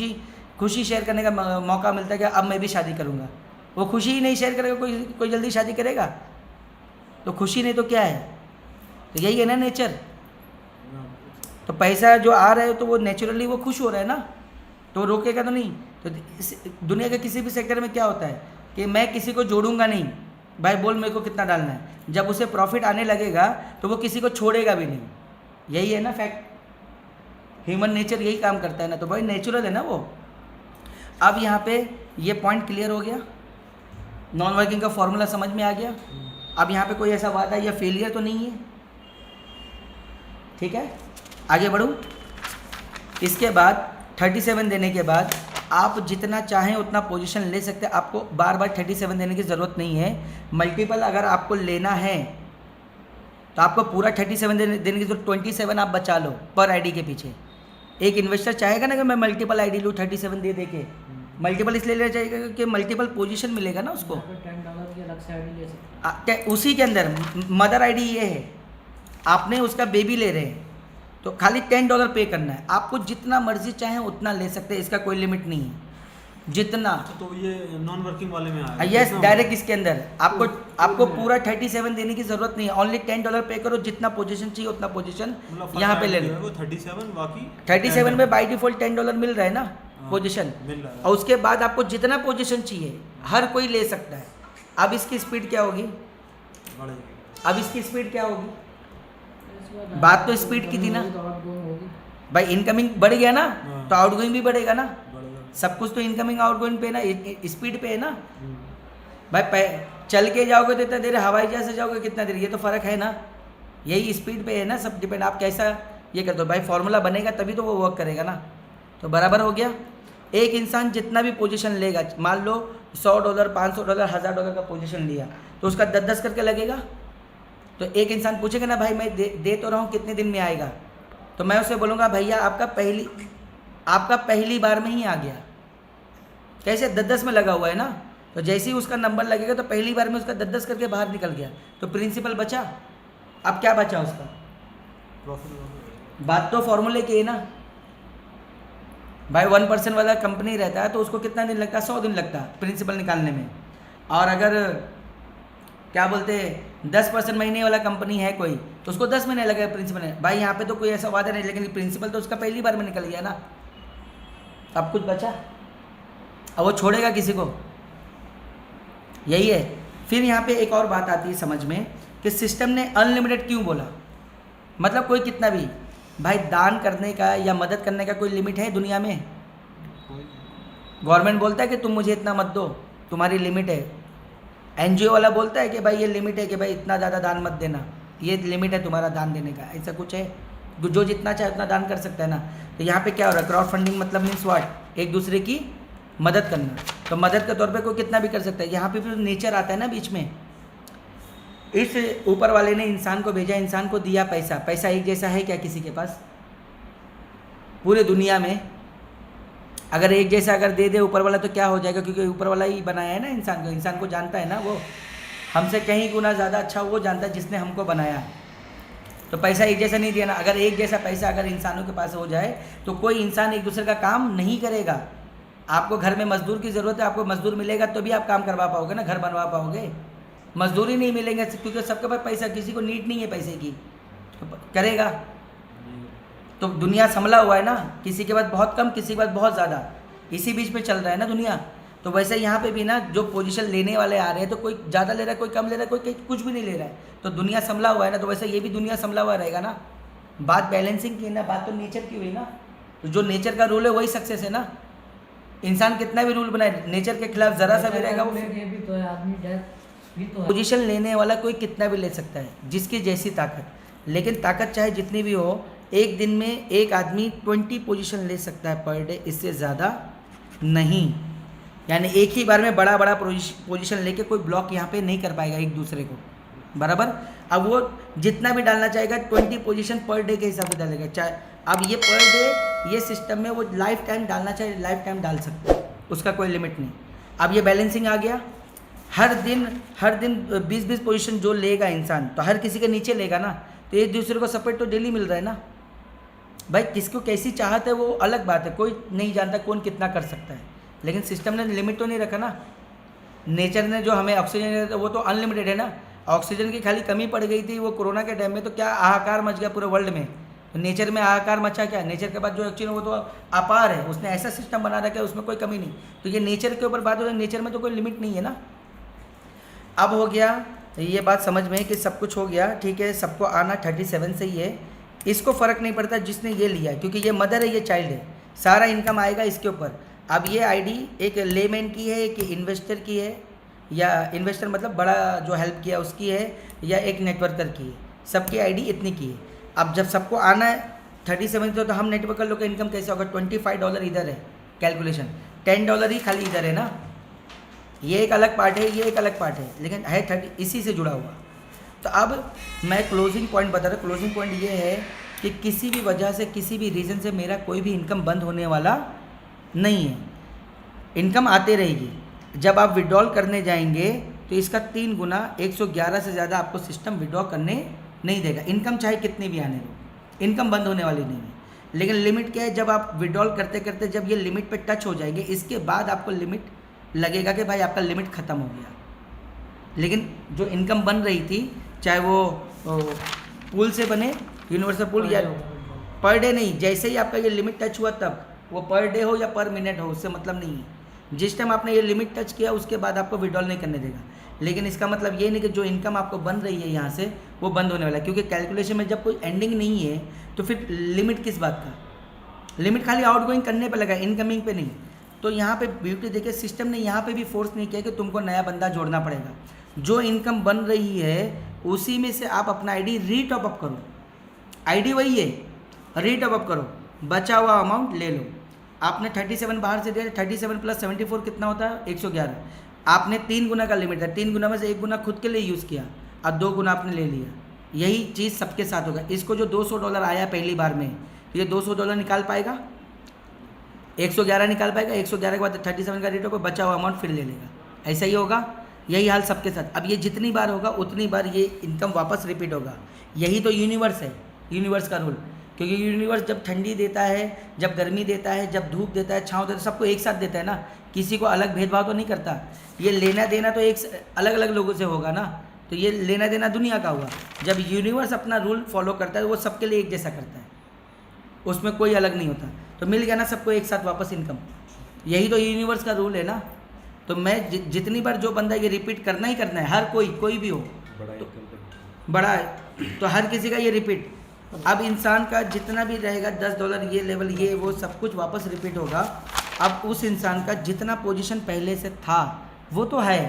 खुशी शेयर करने का मौका मिलता है कि अब मैं भी शादी करूँगा। वो खुशी ही नहीं शेयर करेगा, कोई जल्दी शादी करेगा? तो खुशी नहीं तो क्या है? तो यही है ना नेचर। तो पैसा जो आ रहा है तो वो नेचुरली वो खुश हो रहा है ना, तो रोकेगा तो नहीं। तो दुनिया के किसी भी सेक्टर में क्या होता है कि मैं किसी को जोड़ूंगा नहीं, भाई बोल मेरे को कितना डालना है। जब उसे प्रॉफिट आने लगेगा तो वो किसी को छोड़ेगा भी नहीं, यही है ना फैक्ट। ह्यूमन नेचर यही काम करता है ना, तो भाई नेचुरल है ना वो। अब यहाँ पे ये पॉइंट क्लियर हो गया, नॉन वर्किंग का फॉर्मूला समझ में आ गया। अब यहाँ पे कोई ऐसा वादा या फेलियर तो नहीं है, ठीक है। आगे बढ़ूँ। इसके बाद 37 देने के बाद आप जितना चाहें उतना पोजीशन ले सकते हैं, आपको बार बार 37 देने की ज़रूरत नहीं है। मल्टीपल अगर आपको लेना है तो आपको पूरा 37 देने की जरूरत, 27 आप बचा लो पर आईडी के पीछे। एक इन्वेस्टर चाहेगा ना कि मैं मल्टीपल आईडी लूँ 37 दे के, मल्टीपल इसलिए लेना चाहिए कि मल्टीपल पोजीशन मिलेगा ना उसको। $10 की अलग से आईडी ले सकते उसी के अंदर मदर आईडी ये है, आपने उसका बेबी ले रहे हैं तो खाली $10 पे करना है। आपको जितना मर्जी चाहे उतना ले सकते हैं, इसका कोई लिमिट नहीं है, जितना। तो ये नॉन वर्किंग वाले में आया? यस, डायरेक्ट इसके अंदर आपको पूरा 37 देने की जरूरत नहीं है, ओनली $10 पे करो, जितना पोजीशन चाहिए उतना पोजीशन यहाँ पे ले लो। 37 बाकी 37 में बाई डिफॉल्ट $10 मिल रहा है ना पोजीशन, मिल रहा है। और उसके बाद आपको जितना पोजीशन चाहिए हर कोई ले सकता है। अब इसकी स्पीड क्या होगी? अब इसकी स्पीड क्या होगी? हैं। बात तो स्पीड की थी ना भाई, इनकमिंग बढ़ गया ना तो आउटगोइंग भी बढ़ेगा ना। सब कुछ तो इनकमिंग आउटगोइंग पे ना, स्पीड पे है ना भाई। चल के जाओगे तो इतना देर, हवाई जहाज से जाओगे कितना देर, ये तो फ़र्क है ना। यही स्पीड पे है ना, सब डिपेंड आप कैसा ये करते हो भाई। फॉर्मूला बनेगा तभी तो वो वर्क करेगा ना। तो बराबर हो गया। एक इंसान जितना भी पोजीशन लेगा, मान लो $100, $500, $1000 का पोजीशन लिया तो उसका 10-10 करके लगेगा। तो एक इंसान पूछेगा ना भाई मैं दे तो रहा हूँ, कितने दिन में आएगा? तो मैं उसे बोलूँगा भैया आपका पहली बार में ही आ गया। कैसे? 10-10 में लगा हुआ है ना, तो जैसे ही उसका नंबर लगेगा तो पहली बार में उसका 10-10 करके बाहर निकल गया, तो प्रिंसिपल बचा। अब क्या बचा उसका? बात तो फॉर्मूले की है ना भाई। 1% वाला कंपनी रहता है तो उसको कितना दिन लगता है? 100 दिन लगता है प्रिंसिपल निकालने में। और अगर क्या बोलते हैं 10% महीने वाला कंपनी है कोई, तो उसको 10 महीने लगेगा प्रिंसिपल है। भाई यहाँ पे तो कोई ऐसा वादा नहीं, लेकिन प्रिंसिपल तो उसका पहली बार में निकल गया ना, अब कुछ बचा? अब वो छोड़ेगा किसी को? यही है। फिर यहाँ पे एक और बात आती है समझ में कि सिस्टम ने अनलिमिटेड क्यों बोला, मतलब कोई कितना भी, भाई दान करने का या मदद करने का कोई लिमिट है दुनिया में? गवर्नमेंट बोलता है कि तुम मुझे इतना मत दो, तुम्हारी लिमिट है। एनजीओ वाला बोलता है कि भाई ये लिमिट है कि भाई इतना ज़्यादा दान मत देना, ये लिमिट है तुम्हारा दान देने का, ऐसा कुछ है? जो जितना चाहे उतना दान कर सकता है ना। तो यहाँ पे क्या हो रहा है, क्राउड फंडिंग मतलब मीन्स व्हाट, एक दूसरे की मदद करना। तो मदद के तौर पे कोई कितना भी कर सकता है। यहाँ पे फिर नेचर आता है ना बीच में। इस ऊपर वाले ने इंसान को भेजा, इंसान को दिया पैसा, पैसा एक जैसा है क्या किसी के पास? पूरे दुनिया में अगर एक जैसा अगर दे दे ऊपर वाला तो क्या हो जाएगा, क्योंकि ऊपर वाला ही बनाया है ना इंसान को जानता है ना, वो हमसे कहीं गुना ज़्यादा अच्छा वो जानता है जिसने हमको बनाया है। तो पैसा एक जैसा नहीं दिया ना। अगर एक जैसा पैसा अगर इंसानों के पास हो जाए तो कोई इंसान एक दूसरे का काम नहीं करेगा। आपको घर में मजदूर की ज़रूरत है, आपको मजदूर मिलेगा तो भी आप काम करवा पाओगे ना, घर बनवा पाओगे। मजदूरी नहीं मिलेंगे क्योंकि सबके पास पैसा, किसी को नीड नहीं है पैसे की, तो करेगा। तो दुनिया संभला हुआ है ना, किसी के पास बहुत कम, किसी के पास बहुत ज़्यादा, इसी बीच में चल रहा है ना दुनिया। तो वैसे यहाँ पे भी ना जो पोजीशन लेने वाले आ रहे हैं तो कोई ज़्यादा ले रहा है, कोई कम ले रहा है, कोई कुछ भी नहीं ले रहा है। तो दुनिया संभला हुआ है ना, तो वैसे ये भी दुनिया संभला हुआ रहेगा ना। बात बैलेंसिंग की ना, बात तो नेचर की हुई ना। तो जो नेचर का रूल है वही सक्सेस है ना। इंसान कितना भी रूल बनाए, नेचर के खिलाफ ज़रा सा भी रहेगा वो। ये भी तो है, आदमी डेथ भी तो है। पोजीशन लेने वाला कोई कितना भी ले सकता है, जिसकी जैसी ताकत। लेकिन ताकत चाहे जितनी भी हो, एक दिन में एक आदमी 20 पोजीशन ले सकता है पर डे, इससे ज़्यादा नहीं। यानी एक ही बार में बड़ा बड़ा पोजीशन लेके कोई ब्लॉक यहाँ पे नहीं कर पाएगा एक दूसरे को, बराबर। अब वो जितना भी डालना चाहेगा 20 पोजीशन पर डे के हिसाब से डालेगा। चाहे अब ये पर डे ये सिस्टम में वो लाइफ टाइम डालना चाहे लाइफ टाइम डाल सकता है, उसका कोई लिमिट नहीं। अब ये बैलेंसिंग आ गया, हर दिन 20-20 पोजीशन जो लेगा इंसान, तो हर किसी के नीचे लेगा ना, तो एक दूसरे को सपोर्ट तो डेली मिल रहा है ना। भाई किसको कैसी चाहत है वो अलग बात है, कोई नहीं जानता कौन कितना कर सकता है, लेकिन सिस्टम ने लिमिट तो नहीं रखा ना। नेचर ने जो हमें ऑक्सीजन दिया था वो तो अनलिमिटेड है ना। ऑक्सीजन की खाली कमी पड़ गई थी वो कोरोना के टाइम में, तो क्या हाहाकार मच गया पूरे वर्ल्ड में। तो नेचर में हाहाकार मचा क्या, नेचर के बाद जो ऑक्सीजन वो तो अपार है, उसने ऐसा सिस्टम बना रखा है उसमें कोई कमी नहीं। तो ये नेचर के ऊपर बात हो रही है, नेचर में तो कोई लिमिट नहीं है ना। अब हो गया ये बात समझ में कि सब कुछ हो गया, ठीक है, सबको आना 37 से ही है, इसको फ़र्क नहीं पड़ता जिसने ये लिया है, क्योंकि ये मदर है ये चाइल्ड है, सारा इनकम आएगा इसके ऊपर। अब ये आईडी एक लेमैन की है, एक इन्वेस्टर की है, या इन्वेस्टर मतलब बड़ा जो हेल्प किया उसकी है, या एक नेटवर्कर की है, सबकी आईडी इतनी की है। अब जब सबको आना है 37 तो हम नेटवर्कर लोग का इनकम कैसे होगा, $25 इधर है कैलकुलेशन, $10 ही खाली इधर है ना। ये एक अलग पार्ट है, ये एक अलग पार्ट है, लेकिन है 30 इसी से जुड़ा हुआ। तो अब मैं क्लोजिंग पॉइंट बता रहा हूँ। क्लोजिंग पॉइंट ये है कि किसी भी वजह से, किसी भी रीज़न से मेरा कोई भी इनकम बंद होने वाला नहीं है, इनकम आते रहेगी। जब आप विड्रॉल करने जाएंगे तो इसका 3 गुना 111 से ज़्यादा आपको सिस्टम विड्रॉ करने नहीं देगा। इनकम चाहे कितनी भी आने दो, इनकम बंद होने वाली नहीं है। लेकिन लिमिट क्या है, जब आप विड्रॉल करते करते जब ये लिमिट पे टच हो जाएंगे, इसके बाद आपको लिमिट लगेगा कि भाई आपका लिमिट ख़त्म हो गया। लेकिन जो इनकम बन रही थी, चाहे वो पूल से बने, यूनिवर्सल पूल, या पर डे नहीं, जैसे ही आपका ये लिमिट टच हुआ तब, वो पर डे हो या पर मिनट हो उससे मतलब नहीं है। जिस टाइम आपने ये लिमिट टच किया उसके बाद आपको विड्रॉल नहीं करने देगा। लेकिन इसका मतलब ये नहीं कि जो इनकम आपको बन रही है यहाँ से वो बंद होने वाला है, क्योंकि कैलकुलेशन में जब कोई एंडिंग नहीं है तो फिर लिमिट किस बात का, लिमिट खाली आउटगोइंग करने पे लगा, इनकमिंग पे नहीं। तो यहाँ पे ब्यूटी देखिए, सिस्टम ने यहाँ पे भी फोर्स नहीं किया कि तुमको नया बंदा जोड़ना पड़ेगा। जो इनकम बन रही है उसी में से आप अपना आईडी रीटॉप अप करो, आईडी वही है, रीटॉप अप करो, बचा हुआ अमाउंट ले लो। आपने 37 बाहर से दिया, 37 + 74 कितना होता है, 111। आपने 3 गुना का लिमिट है, 3 गुना में से 1 गुना खुद के लिए यूज़ किया और 2 गुना आपने ले लिया। यही चीज़ सबके साथ होगा। इसको जो $200 आया पहली बार में, तो ये $200 निकाल पाएगा, 111 निकाल पाएगा, 111 के बाद 37 का रेट होगा, बचा हुआ अमाउंट फिर ले लेगा। ऐसा ही होगा, यही हाल सबके साथ। अब ये जितनी बार होगा उतनी बार ये इनकम वापस रिपीट होगा। यही तो यूनिवर्स है, यूनिवर्स का रूल। क्योंकि यूनिवर्स जब ठंडी देता है, जब गर्मी देता है, जब धूप देता है, छाँव देता है, सबको एक साथ देता है ना, किसी को अलग भेदभाव तो नहीं करता। ये लेना देना तो एक अलग अलग लोगों से होगा ना, तो ये लेना देना दुनिया का हुआ। जब यूनिवर्स अपना रूल फॉलो करता है वो सबके लिए एक जैसा करता है, उसमें कोई अलग नहीं होता। तो मिल गया ना सबको एक साथ वापस इनकम, यही तो यूनिवर्स का रूल है ना। तो मैं जितनी बार जो बंदा ये रिपीट करना ही करना है, हर कोई भी हो, तो बड़ा है तो हर किसी का ये रिपीट। अब इंसान का जितना भी रहेगा $10 ये लेवल ये वो सब कुछ वापस रिपीट होगा। अब उस इंसान का जितना पोजीशन पहले से था वो तो है,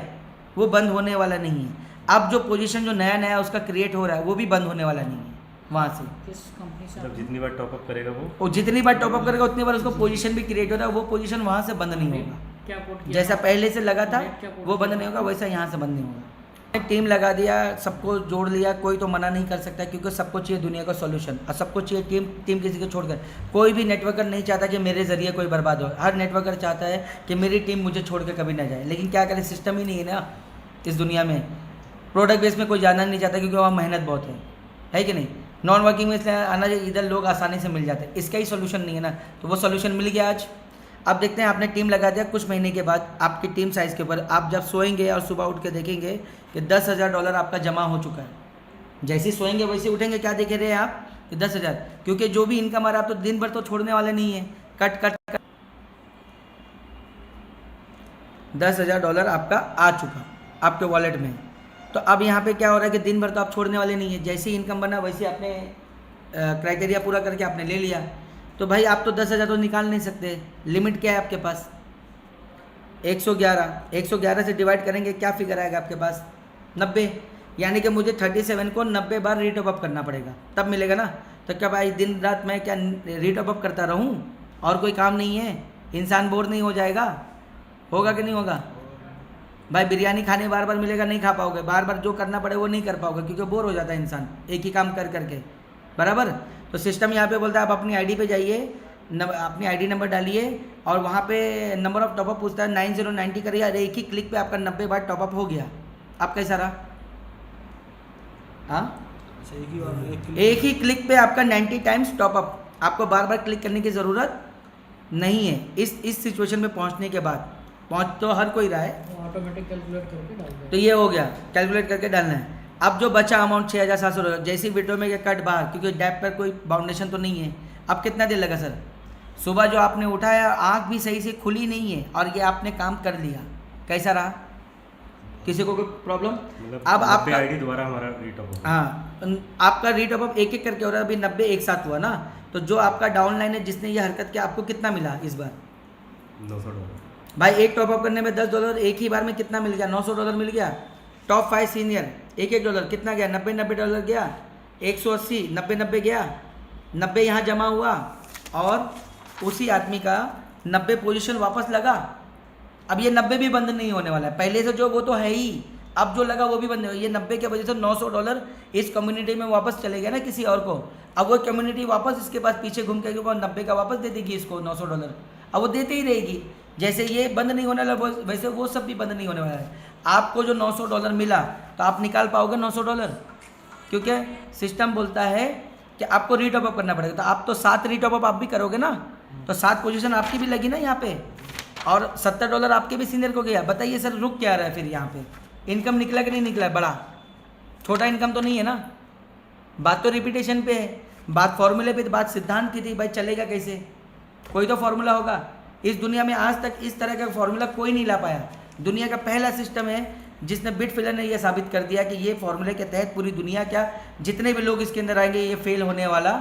वो बंद होने वाला नहीं है। अब जो पोजीशन जो नया नया उसका क्रिएट हो रहा है वो भी बंद होने वाला नहीं है वहाँ से। किस कंपनी से? मतलब जितनी बार टॉपअप करेगा वो जितनी बार टॉपअप करेगा उतनी बार उसको पोजीशन भी क्रिएट हो रहा है, वो पोजीशन वहाँ से बंद नहीं होगा। क्या कोड किया? जैसा पहले से लगा था क्या कोड वो बंद किया? नहीं होगा, वैसा यहाँ से बंद नहीं होगा। टीम लगा दिया, सबको जोड़ लिया, कोई तो मना नहीं कर सकता क्योंकि सबको चाहिए दुनिया का सॉल्यूशन और सबको चाहिए टीम किसी को छोड़कर। कोई भी नेटवर्कर नहीं चाहता कि मेरे ज़रिए कोई बर्बाद हो, हर नेटवर्कर चाहता है कि मेरी टीम मुझे छोड़ के कभी ना जाए। लेकिन क्या करें, सिस्टम ही नहीं है ना इस दुनिया में। प्रोडक्ट बेस में कोई जाना नहीं चाहता क्योंकि वहाँ मेहनत बहुत है कि नहीं। नॉन वर्किंग में इसलिए आना चाहिए, इधर लोग आसानी से मिल जाते हैं, इसका ही सोल्यूशन नहीं है ना। तो वो सोल्यूशन मिल गया आज। अब देखते हैं, आपने टीम लगा दिया, कुछ महीने के बाद आपकी टीम साइज़ के ऊपर आप जब सोएंगे और सुबह उठ के देखेंगे कि $10,000 आपका जमा हो चुका है। जैसे ही सोएंगे वैसे उठेंगे, क्या देख रहे हैं आप कि 10,000, क्योंकि जो भी इनकम आ रहा है आप तो दिन भर तो छोड़ने वाले नहीं है, कट $10,000 आपका आ चुका आपके वॉलेट में। तो अब यहाँ पे क्या हो रहा है कि दिन भर तो आप छोड़ने वाले नहीं है। जैसे ही इनकम बना वैसे आपने क्राइटेरिया पूरा करके आपने ले लिया, तो भाई आप तो 10,000 तो निकाल नहीं सकते। लिमिट क्या है आपके पास? 111 से डिवाइड करेंगे क्या फिगर आएगा आपके पास? 90। यानी कि मुझे 37 को 90 बार रीटॉप अप करना पड़ेगा तब मिलेगा ना। तो क्या भाई दिन रात मैं क्या रीटॉप अप करता रहूं और कोई काम नहीं है? इंसान बोर नहीं हो जाएगा? होगा कि नहीं होगा भाई? बिरयानी खाने बार बार मिलेगा, नहीं खा पाओगे। बार बार जो करना पड़े वो नहीं कर पाओगे क्योंकि बोर हो जाता है इंसान एक ही काम कर करके, बराबर। तो सिस्टम यहाँ पे बोलता है आप अपनी आईडी पे जाइए, अपनी आईडी नंबर डालिए और वहाँ पे नंबर ऑफ टॉपअप पूछता है, 9090 करिए। अरे एक ही क्लिक पे आपका 90 बार टॉपअप हो गया। आप कैसा रहा? हाँ, एक ही क्लिक पे आपका 90 टाइम्स टॉपअप। आपको बार बार क्लिक करने की ज़रूरत नहीं है इस सिचुएशन में पहुँचने के बाद। पहुँच तो हर कोई रहा है, ऑटोमेटिक कैलकुलेट करके डाल दो। तो ये हो गया, कैलकुलेट करके डालना है। अब जो बचा अमाउंट 6,700, जैसी विड्रो में ये कट बाहर, क्योंकि डैप पर कोई बाउंडेशन तो नहीं है। अब कितना देर लगा सर? सुबह जो आपने उठाया आँख भी सही से खुली नहीं है और ये आपने काम कर लिया, कैसा रहा? किसी को कोई प्रॉब्लम? मतलब अब आपका आईडी दोबारा हमारा रीटॉप हो गया। हाँ, आपका रीटॉप अप एक एक करके हो रहा है। अभी 90 एक साथ हुआ ना, तो जो आपका डाउनलाइन है जिसने ये हरकत किया, आपको कितना मिला इस बार? $900 भाई एक टॉपअप करने में $10 एक ही बार में कितना मिल गया? $900 मिल गया। टॉप 5 सीनियर $1 कितना गया? $90 गया। 180 90 गया। 90 यहाँ जमा हुआ और उसी आदमी का 90 पोजीशन वापस लगा। अब ये 90 भी बंद नहीं होने वाला है, पहले से जो वो तो है ही, अब जो लगा वो भी बंद नहीं होगा। ये 90 के वजह से $900 इस कम्युनिटी में वापस चले गया ना किसी और को। अब वो कम्युनिटी वापस इसके पास पीछे घूम के 90 का वापस दे देगी इसको $900। अब वो देते ही रहेगी। जैसे ये बंद नहीं होने वाला वैसे वो सब भी बंद नहीं होने वाला है। आपको जो $900 मिला तो आप निकाल पाओगे $900? क्योंकि सिस्टम बोलता है कि आपको रीटॉप अप करना पड़ेगा। तो आप तो 7 रीटॉप अप आप भी करोगे ना, तो 7 पोजीशन आपकी भी लगी ना यहाँ पे, और $70 आपके भी सीनियर को गया। बताइए सर रुक क्या रहा है फिर यहाँ पे? इनकम निकला कि नहीं निकला? बड़ा छोटा इनकम तो नहीं है ना। बात तो रिपीटेशन पे है, बात फॉर्मूले पे, बात सिद्धांत की थी। भाई चलेगा कैसे? कोई तो फॉर्मूला होगा। इस दुनिया में आज तक इस तरह का फॉर्मूला कोई नहीं ला पाया। दुनिया का पहला सिस्टम है जिसने बिटफिलर ने यह साबित कर दिया कि ये फॉर्मूले के तहत पूरी दुनिया क्या जितने भी लोग इसके अंदर आएंगे ये फेल होने वाला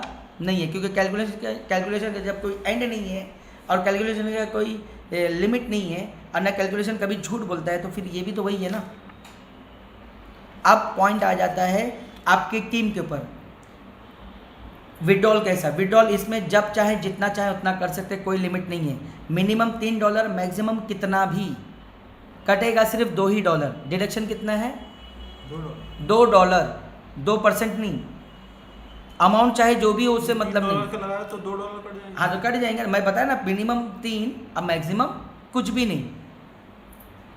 नहीं है, क्योंकि कैलकुलेशन का जब कोई एंड नहीं है और कैलकुलेशन का कोई लिमिट नहीं है और ना कैलकुलेशन कभी झूठ बोलता है, तो फिर ये भी तो वही है ना। अब पॉइंट आ जाता है आपकी टीम के ऊपर। विड्रॉल कैसा? विड्रॉल इसमें जब चाहे जितना चाहे उतना कर सकते, कोई लिमिट नहीं है। मिनिमम $3, मैक्सिमम कितना भी कटेगा, सिर्फ $2 ही। डिडक्शन कितना है? $2, 2% नहीं। अमाउंट चाहे जो भी हो उससे मतलब नहीं। लगाया तो $2 कट जाएंगे। हाँ तो कट जाएंगे। मैं बताया ना, मिनिमम 3, अब मैक्सिमम कुछ भी नहीं।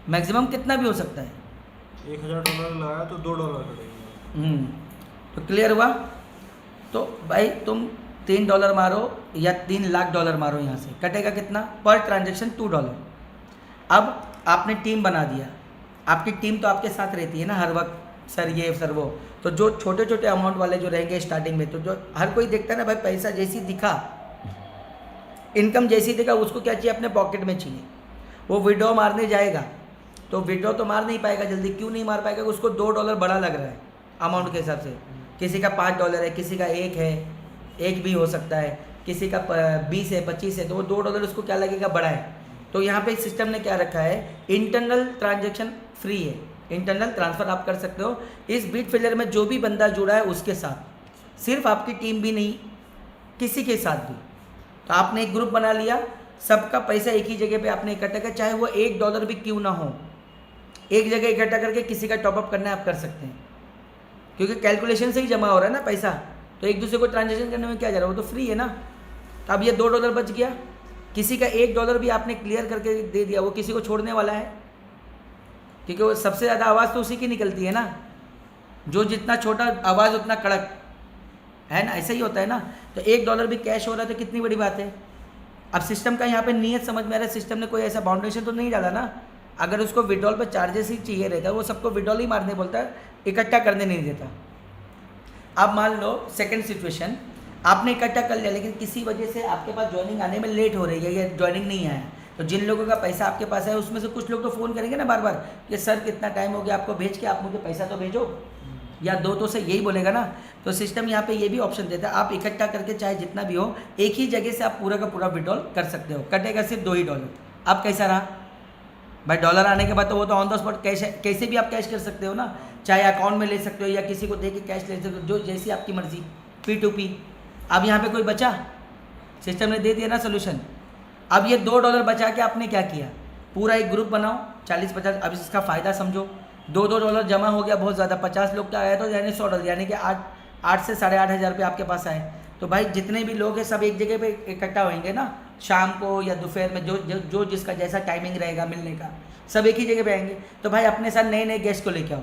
मैक्सिमम कितना भी हो सकता है। $1,000 लगाया तो $2 कटेंगे। तो क्लियर हुआ? तो भाई तुम $3 मारो या $3 लाख मारो, यहाँ से कटेगा कितना? Per transaction $2। अब आपने टीम बना दिया, आपकी टीम तो आपके साथ रहती है ना हर वक्त, सर ये सर वो। तो जो छोटे छोटे अमाउंट वाले जो रहेंगे स्टार्टिंग में, तो जो हर कोई देखता है ना भाई, पैसा जैसी दिखा, इनकम जैसी दिखा, उसको क्या चाहिए, अपने पॉकेट में चाहिए। वो विड्रॉ मारने जाएगा तो विड्रॉ तो मार नहीं पाएगा जल्दी। क्यों नहीं मार पाएगा? उसको $2 बड़ा लग रहा है अमाउंट के हिसाब से। किसी का $5 है, किसी का 1 है, 1 भी हो सकता है, किसी का 20 है, 25 है, तो वो $2 उसको क्या लगेगा, बड़ा है। तो यहाँ पे सिस्टम ने क्या रखा है, इंटरनल ट्रांजैक्शन फ्री है, इंटरनल ट्रांसफ़र आप कर सकते हो इस बिटफिलर में जो भी बंदा जुड़ा है उसके साथ, सिर्फ आपकी टीम भी नहीं, किसी के साथ भी। तो आपने एक ग्रुप बना लिया, सबका पैसा एक ही जगह पे आपने इकट्ठा किया, चाहे वो $1 भी क्यों ना हो, एक जगह इकट्ठा करके किसी का टॉपअप करना है आप कर सकते हैं, क्योंकि कैलकुलेशन से ही जमा हो रहा है ना पैसा। तो एक दूसरे को ट्रांजेक्शन करने में क्या जा रहा है, वो तो फ्री है ना। तो अब ये $2 बच गया, किसी का $1 भी आपने क्लियर करके दे दिया, वो किसी को छोड़ने वाला है, क्योंकि वो सबसे ज़्यादा आवाज़ तो उसी की निकलती है ना, जो जितना छोटा आवाज़ उतना कड़क है ना, ऐसा ही होता है ना। तो $1 भी कैश हो रहा है तो कितनी बड़ी बात है। अब सिस्टम का यहाँ पे नियत समझ में आ रहा है, सिस्टम ने कोई ऐसा बाउंडेशन तो नहीं डाला ना। अगर उसको विड्रॉल पर चार्जेस ही चाहिए रहता है, वो सबको विड्रॉल ही मारने बोलता है, इकट्ठा करने नहीं देता। अब मान लो सेकंड सिचुएशन, आपने इकट्ठा कर लिया लेकिन किसी वजह से आपके पास ज्वाइनिंग आने में लेट हो रही है या ज्वाइनिंग नहीं आया, तो जिन लोगों का पैसा आपके पास है उसमें से कुछ लोग तो फ़ोन करेंगे ना बार बार कि सर कितना टाइम हो गया आपको भेज के, आप मुझे पैसा तो भेजो, या दो तो से यही बोलेगा ना। तो सिस्टम यहाँ पे ये भी ऑप्शन देता है, आप इकट्ठा करके चाहे जितना भी हो एक ही जगह से आप पूरा का पूरा विड्रॉल कर सकते हो, कटेगा सिर्फ $2 ही। अब कैसा रहा भाई, $1 आने के बाद तो वो तो ऑन द स्पॉट कैश, कैसे भी आप कैश कर सकते हो ना, चाहे अकाउंट में ले सकते हो या किसी को दे के कैश ले सकते हो, जो जैसी आपकी मर्जी, P2P। अब यहाँ पे कोई बचा, सिस्टम ने दे दिया ना सोल्यूशन। अब ये $2 बचा के आपने क्या किया, पूरा एक ग्रुप बनाओ 40-50। अब इसका फ़ायदा समझो, $2 जमा हो गया बहुत ज़्यादा, 50 लोग का आया तो यानी $100, यानी कि 8 से 8,500 रुपये आपके पास आए। तो भाई जितने भी लोग हैं सब एक जगह पे इकट्ठा होंगे ना, शाम को या दोपहर में, जो जिसका जैसा टाइमिंग रहेगा मिलने का, सब एक ही जगह पे आएंगे। तो भाई अपने साथ नए नए गेस्ट को लेके आओ,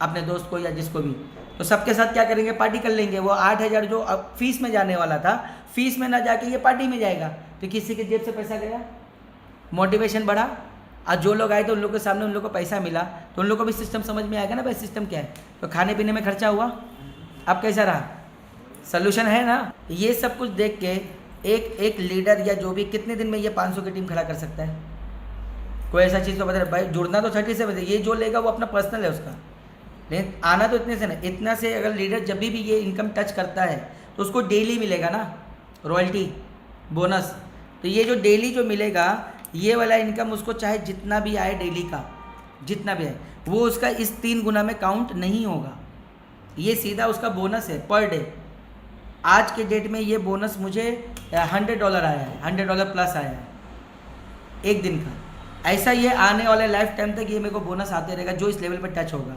अपने दोस्त को या जिसको भी, तो सबके साथ क्या करेंगे, पार्टी कर लेंगे। वो 8,000 जो अब फीस में जाने वाला था, फीस में ना जाके ये पार्टी में जाएगा, तो किसी के जेब से पैसा गया, मोटिवेशन बढ़ा। और जो लोग आए तो उन लोगों के सामने उन लोगों को पैसा मिला, तो उन लोगों को भी सिस्टम समझ में आएगा ना भाई सिस्टम क्या है। तो खाने पीने में खर्चा हुआ, अब कैसा रहा, सोल्यूशन है ना। ये सब कुछ देख के एक लीडर या जो भी कितने दिन में ये 500 की टीम खड़ा कर सकता है, कोई ऐसा चीज़ तो बता भाई। जुड़ना तो 30 से बता, ये जो लेगा वो अपना पर्सनल है उसका, लेकिन आना तो इतने से ना, इतना से अगर लीडर जब भी ये इनकम टच करता है तो उसको डेली मिलेगा ना रॉयल्टी बोनस। तो ये जो डेली जो मिलेगा ये वाला इनकम उसको चाहे जितना भी आए डेली का, जितना भी आए वो उसका इस 3 गुना में काउंट नहीं होगा, ये सीधा उसका बोनस है पर डे। आज के डेट में ये बोनस मुझे $100 आया है, $100 प्लस आया है एक दिन का। ऐसा ये आने वाले लाइफ टाइम तक ये मेरे को बोनस आते रहेगा जो इस लेवल पर टच होगा।